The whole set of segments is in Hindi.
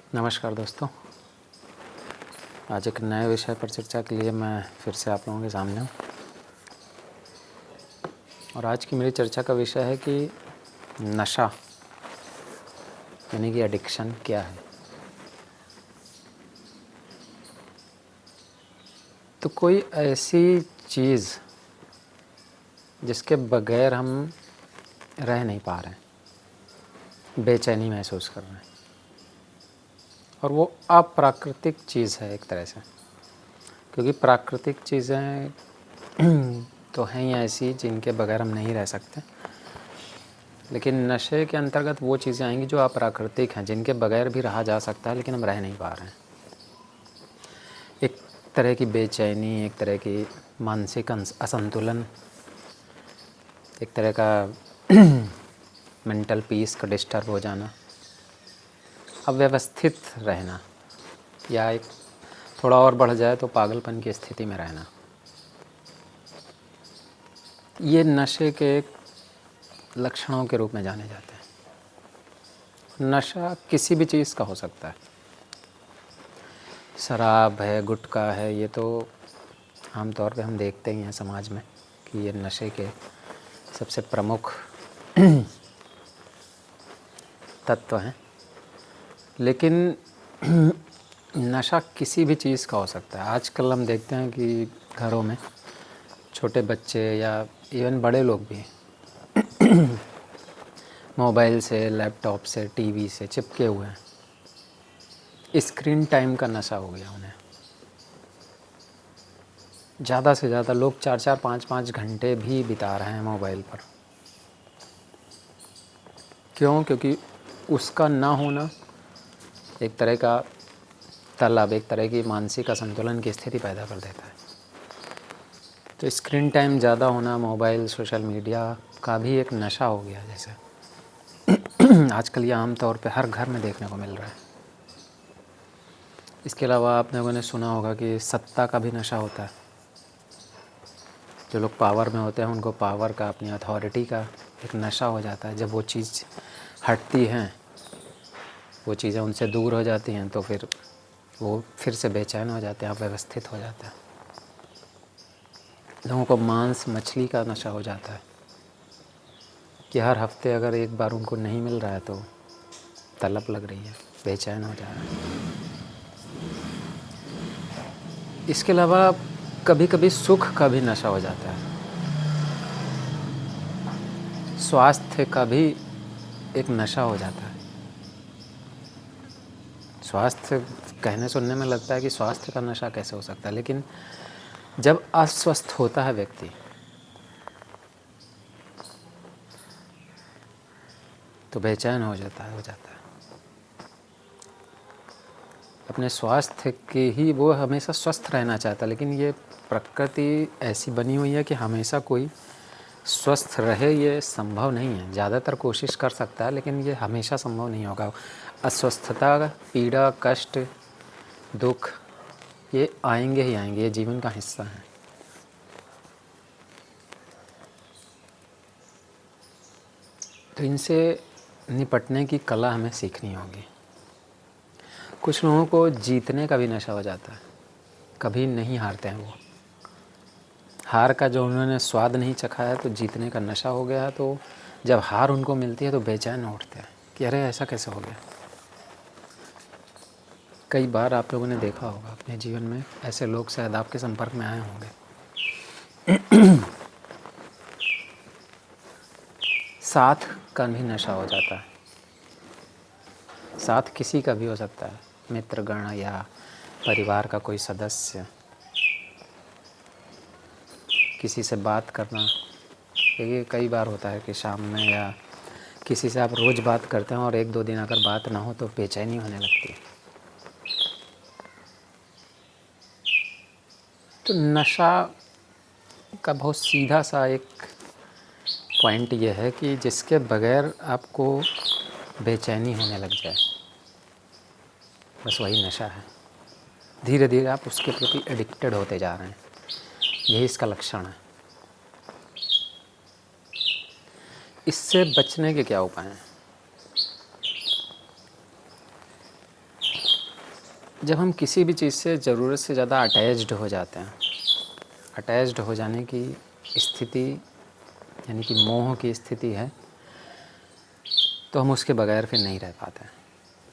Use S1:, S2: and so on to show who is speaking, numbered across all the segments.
S1: नमस्कार दोस्तों, आज एक नए विषय पर चर्चा के लिए मैं फिर से आप लोगों के सामने हूँ। और आज की मेरी चर्चा का विषय है कि नशा यानी कि एडिक्शन क्या है। तो कोई ऐसी चीज़ जिसके बगैर हम रह नहीं पा रहे हैं, बेचैनी महसूस कर रहे हैं, और वो अप्राकृतिक चीज़ है एक तरह से, क्योंकि प्राकृतिक चीज़ें तो हैं ही ऐसी जिनके बगैर हम नहीं रह सकते, लेकिन नशे के अंतर्गत वो चीज़ें आएंगी जो अप्राकृतिक हैं, जिनके बगैर भी रहा जा सकता है लेकिन हम रह नहीं पा रहे हैं। एक तरह की बेचैनी, एक तरह की मानसिक असंतुलन, एक तरह का मेंटल पीस का डिस्टर्ब हो जाना, अव्यवस्थित रहना, या एक थोड़ा और बढ़ जाए तो पागलपन की स्थिति में रहना, ये नशे के लक्षणों के रूप में जाने जाते हैं। नशा किसी भी चीज़ का हो सकता है, शराब है, गुटखा है, ये तो आमतौर पे हम देखते ही हैं समाज में कि ये नशे के सबसे प्रमुख तत्व हैं। लेकिन नशा किसी भी चीज़ का हो सकता है। आजकल हम देखते हैं कि घरों में छोटे बच्चे या इवन बड़े लोग भी मोबाइल से, लैपटॉप से, टीवी से चिपके हुए हैं। स्क्रीन टाइम का नशा हो गया उन्हें। ज़्यादा से ज़्यादा लोग 4-4, 5-5 घंटे भी बिता रहे हैं मोबाइल पर। क्यों? क्योंकि उसका ना होना एक तरह का तलब, एक तरह की मानसिक असंतुलन की स्थिति पैदा कर देता है। तो स्क्रीन टाइम ज़्यादा होना, मोबाइल, सोशल मीडिया का भी एक नशा हो गया जैसे आजकल ये आम तौर पे हर घर में देखने को मिल रहा है। इसके अलावा आप लोगों ने सुना होगा कि सत्ता का भी नशा होता है। जो लोग पावर में होते हैं उनको पावर का, अपनी अथॉरिटी का एक नशा हो जाता है। जब वो चीज़ हटती हैं, वो चीज़ें उनसे दूर हो जाती हैं, तो फिर वो फिर से बेचैन हो जाते हैं, अव्यवस्थित हो जाते हैं। लोगों को मांस मछली का नशा हो जाता है कि हर हफ्ते अगर एक बार उनको नहीं मिल रहा है तो तलब लग रही है, बेचैन हो जा रहा है। इसके अलावा कभी कभी सुख का भी नशा हो जाता है। स्वास्थ्य का भी एक नशा हो जाता है। स्वास्थ्य कहने सुनने में लगता है कि स्वास्थ्य का नशा कैसे हो सकता है, लेकिन जब अस्वस्थ होता है व्यक्ति तो बेचैन हो जाता है। अपने स्वास्थ्य के ही वो हमेशा स्वस्थ रहना चाहता है, लेकिन ये प्रकृति ऐसी बनी हुई है कि हमेशा कोई स्वस्थ रहे ये संभव नहीं है। ज़्यादातर कोशिश कर सकता है लेकिन ये हमेशा संभव नहीं होगा। अस्वस्थता, पीड़ा, कष्ट, दुख ये आएंगे ही आएंगे, ये जीवन का हिस्सा है। तो इनसे निपटने की कला हमें सीखनी होगी। कुछ लोगों को जीतने का भी नशा हो जाता है, कभी नहीं हारते हैं वो। हार का जो उन्होंने स्वाद नहीं चखा है तो जीतने का नशा हो गया है, तो जब हार उनको मिलती है तो बेचैन उठते हैं कि अरे ऐसा कैसे हो गया। कई बार आप लोगों ने देखा होगा अपने जीवन में, ऐसे लोग शायद आपके संपर्क में आए होंगे। साथ का भी नशा हो जाता है। साथ किसी का भी हो सकता है, मित्रगण या परिवार का कोई सदस्य। किसी से बात करना, ये कई बार होता है कि शाम में या किसी से आप रोज़ बात करते हैं और 1-2 दिन अगर बात ना हो तो बेचैनी होने लगती है। तो नशा का बहुत सीधा सा एक पॉइंट ये है कि जिसके बगैर आपको बेचैनी होने लग जाए, बस वही नशा है। धीरे धीरे आप उसके प्रति एडिक्टेड होते जा रहे हैं, यही इसका लक्षण है। इससे बचने के क्या उपाय हैं? जब हम किसी भी चीज़ से ज़रूरत से ज़्यादा अटैच्ड हो जाते हैं, अटैच्ड हो जाने की स्थिति यानी कि मोह की स्थिति है, तो हम उसके बगैर फिर नहीं रह पाते हैं।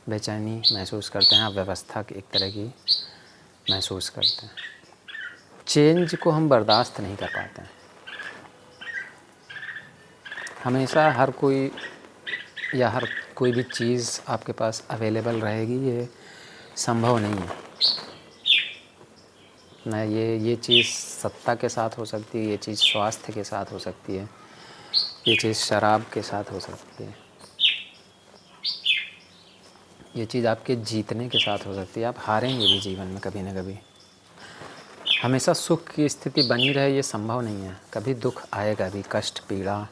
S1: बेचैनी महसूस करते हैं, अव्यवस्था की एक तरह की महसूस करते हैं। चेंज को हम बर्दाश्त नहीं कर पाते हैं। हमेशा हर कोई या हर कोई भी चीज़ आपके पास अवेलेबल रहेगी, ये संभव नहीं है। न ये चीज़ सत्ता के साथ हो सकती है, ये चीज़ स्वास्थ्य के साथ हो सकती है, ये चीज़ शराब के साथ हो सकती है, ये चीज़ आपके जीतने के साथ हो सकती है। आप हारेंगे भी जीवन में कभी ना कभी। हमेशा सुख की स्थिति बनी रहे ये संभव नहीं है। कभी दुख आएगा भी, कष्ट पीड़ा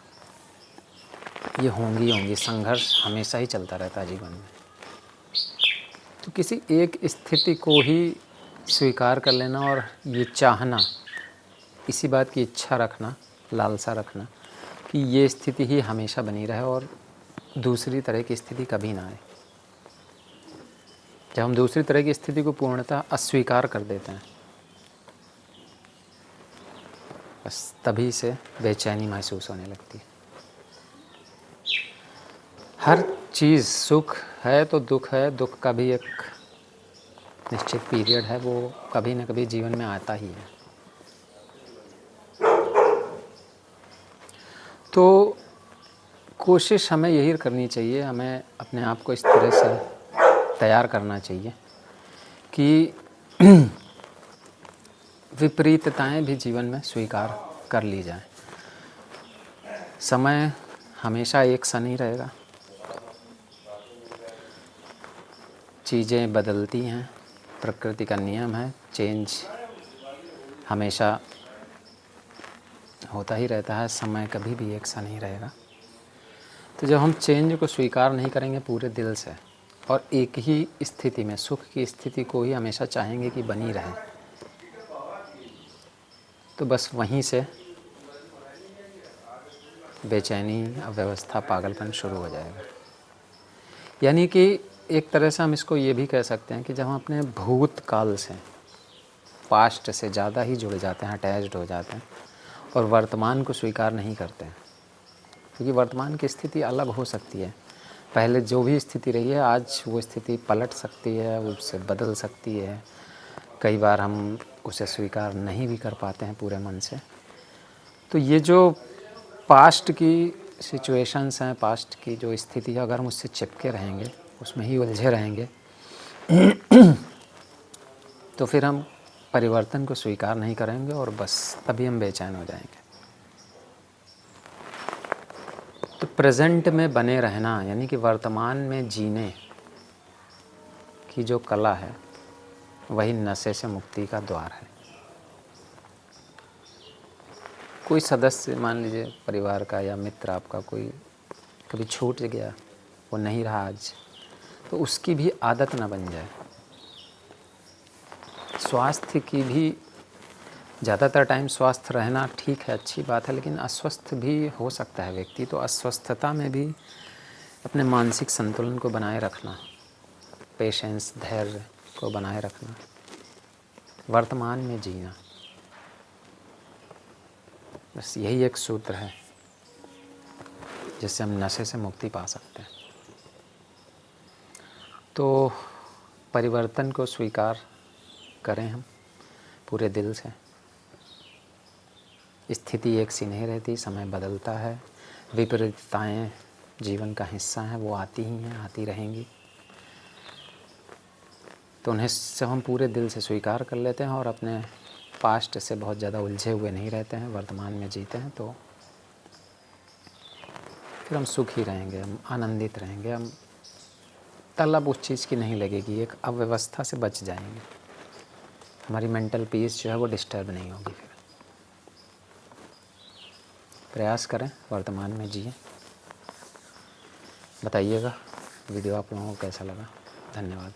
S1: ये होंगी। संघर्ष हमेशा ही चलता रहता है जीवन में। तो किसी एक स्थिति को ही स्वीकार कर लेना और ये चाहना, इसी बात की इच्छा रखना, लालसा रखना कि ये स्थिति ही हमेशा बनी रहे और दूसरी तरह की स्थिति कभी ना आए। जब हम दूसरी तरह की स्थिति को पूर्णतः अस्वीकार कर देते हैं, बस तभी से बेचैनी महसूस होने लगती है। हर चीज़ सुख है तो दुख है, दुख का भी एक निश्चित पीरियड है, वो कभी न कभी जीवन में आता ही है। तो कोशिश हमें यही करनी चाहिए, हमें अपने आप को इस तरह से तैयार करना चाहिए कि विपरीतताएं भी जीवन में स्वीकार कर ली जाएं। समय हमेशा एक सा नहीं रहेगा, चीज़ें बदलती हैं, प्रकृति का नियम है, चेंज हमेशा होता ही रहता है, समय कभी भी एक सा नहीं रहेगा। तो जब हम चेंज को स्वीकार नहीं करेंगे पूरे दिल से और एक ही स्थिति में, सुख की स्थिति को ही हमेशा चाहेंगे कि बनी रहे, तो बस वहीं से बेचैनी, अव्यवस्था, पागलपन शुरू हो जाएगा। यानी कि एक तरह से हम इसको ये भी कह सकते हैं कि जब हम अपने भूतकाल से, पास्ट से ज़्यादा ही जुड़ जाते हैं, अटैच्ड हो जाते हैं और वर्तमान को स्वीकार नहीं करते हैं, क्योंकि वर्तमान की स्थिति अलग हो सकती है। पहले जो भी स्थिति रही है, आज वो स्थिति पलट सकती है, उससे बदल सकती है। कई बार हम उसे स्वीकार नहीं भी कर पाते हैं पूरे मन से। तो ये जो पास्ट की सिचुएशंस हैं, पास्ट की जो स्थिति है, अगर हम उससे चिपके रहेंगे, उसमें ही उलझे रहेंगे तो फिर हम परिवर्तन को स्वीकार नहीं करेंगे और बस तभी हम बेचैन हो जाएंगे। तो प्रेजेंट में बने रहना, यानी कि वर्तमान में जीने की जो कला है, वही नशे से मुक्ति का द्वार है। कोई सदस्य मान लीजिए परिवार का या मित्र आपका कोई कभी छूट गया, वो नहीं रहा आज, तो उसकी भी आदत ना बन जाए। स्वास्थ्य की भी, ज़्यादातर टाइम स्वस्थ रहना ठीक है, अच्छी बात है, लेकिन अस्वस्थ भी हो सकता है व्यक्ति। तो अस्वस्थता में भी अपने मानसिक संतुलन को बनाए रखना, पेशेंस, धैर्य को बनाए रखना, वर्तमान में जीना, बस यही एक सूत्र है जिससे हम नशे से मुक्ति पा सकते हैं। तो परिवर्तन को स्वीकार करें हम पूरे दिल से। स्थिति एक सी नहीं रहती, समय बदलता है, विपरीतताएं जीवन का हिस्सा हैं, वो आती ही हैं, आती रहेंगी। तो उन्हें से हम पूरे दिल से स्वीकार कर लेते हैं और अपने पास्ट से बहुत ज़्यादा उलझे हुए नहीं रहते हैं, वर्तमान में जीते हैं, तो फिर हम सुखी रहेंगे, हम आनंदित रहेंगे, हम तलब उस चीज़ की नहीं लगेगी, एक अव्यवस्था से बच जाएंगे। हमारी मेंटल पीस जो है वो डिस्टर्ब नहीं होगी। फिर प्रयास करें, वर्तमान में जिए। बताइएगा वीडियो आप लोगों को कैसा लगा। धन्यवाद।